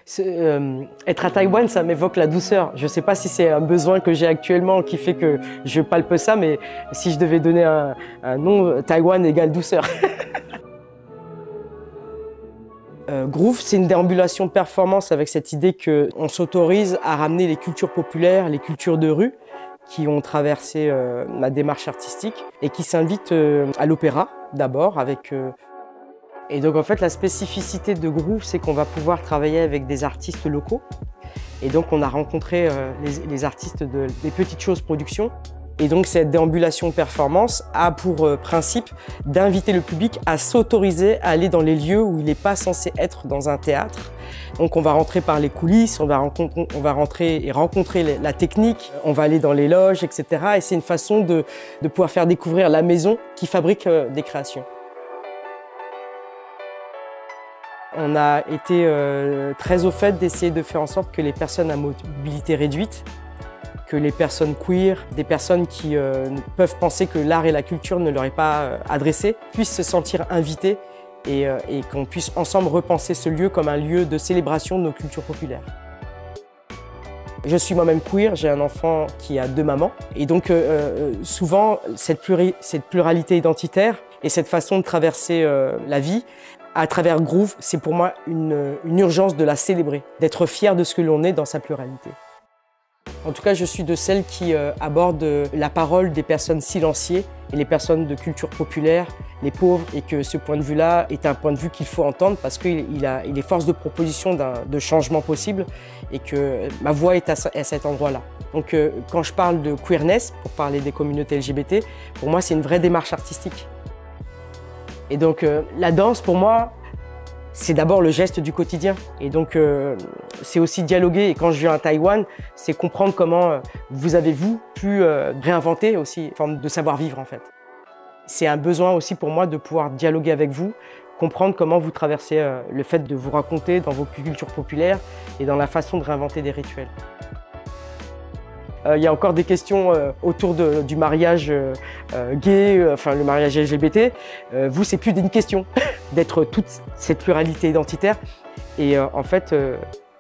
Être à Taïwan, ça m'évoque la douceur. Je ne sais pas si c'est un besoin que j'ai actuellement qui fait que je palpe ça, mais si je devais donner un nom, Taïwan égale douceur. Groove, c'est une déambulation de performance avec cette idée qu'on s'autorise à ramener les cultures populaires, les cultures de rue qui ont traversé ma démarche artistique et qui s'invitent à l'opéra d'abord avec... Et donc en fait la spécificité de Groove, c'est qu'on va pouvoir travailler avec des artistes locaux. Et donc on a rencontré les artistes des Petites Choses Productions. Et donc cette déambulation performance a pour principe d'inviter le public à s'autoriser à aller dans les lieux où il n'est pas censé être dans un théâtre. Donc on va rentrer par les coulisses, on va rentrer et rencontrer la technique, on va aller dans les loges, etc. Et c'est une façon de pouvoir faire découvrir la maison qui fabrique des créations. On a été très au fait d'essayer de faire en sorte que les personnes à mobilité réduite, que les personnes queer, des personnes qui peuvent penser que l'art et la culture ne leur est pas adressé, puissent se sentir invités et qu'on puisse ensemble repenser ce lieu comme un lieu de célébration de nos cultures populaires. Je suis moi-même queer, j'ai un enfant qui a 2 mamans et donc souvent cette pluralité identitaire et cette façon de traverser la vie à travers Groove, c'est pour moi une urgence de la célébrer, d'être fier de ce que l'on est dans sa pluralité. En tout cas, je suis de celles qui abordent la parole des personnes silenciées et les personnes de culture populaire, les pauvres, et que ce point de vue-là est un point de vue qu'il faut entendre parce qu'il est force de proposition de changement possible et que ma voix est à cet endroit-là. Donc quand je parle de queerness, pour parler des communautés LGBT, pour moi c'est une vraie démarche artistique. Et donc la danse, pour moi, c'est d'abord le geste du quotidien. Et donc c'est aussi dialoguer. Et quand je viens à Taïwan, c'est comprendre comment vous avez pu réinventer aussi une forme de savoir-vivre en fait. C'est un besoin aussi pour moi de pouvoir dialoguer avec vous, comprendre comment vous traversez le fait de vous raconter dans vos cultures populaires et dans la façon de réinventer des rituels. Il y a encore des questions autour du mariage gay, enfin le mariage LGBT. Vous, c'est plus d'une question d'être toute cette pluralité identitaire. Et en fait,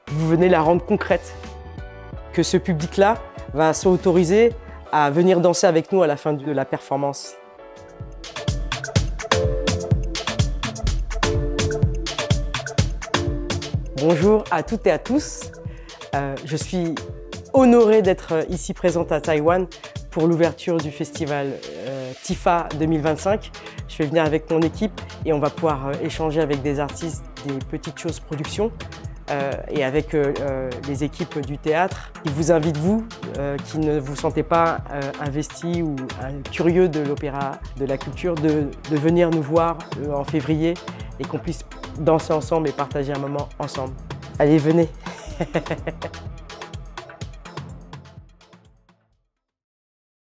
vous venez la rendre concrète. Que ce public-là va s'autoriser à venir danser avec nous à la fin de la performance. Bonjour à toutes et à tous. Je suis honorée d'être ici présente à Taïwan pour l'ouverture du festival TIFA 2025. Je vais venir avec mon équipe et on va pouvoir échanger avec des artistes des Petites Choses Productions et avec les équipes du théâtre. Je vous invite, vous, qui ne vous sentez pas investi ou curieux de l'opéra, de la culture, de venir nous voir en février et qu'on puisse danser ensemble et partager un moment ensemble. Allez, venez!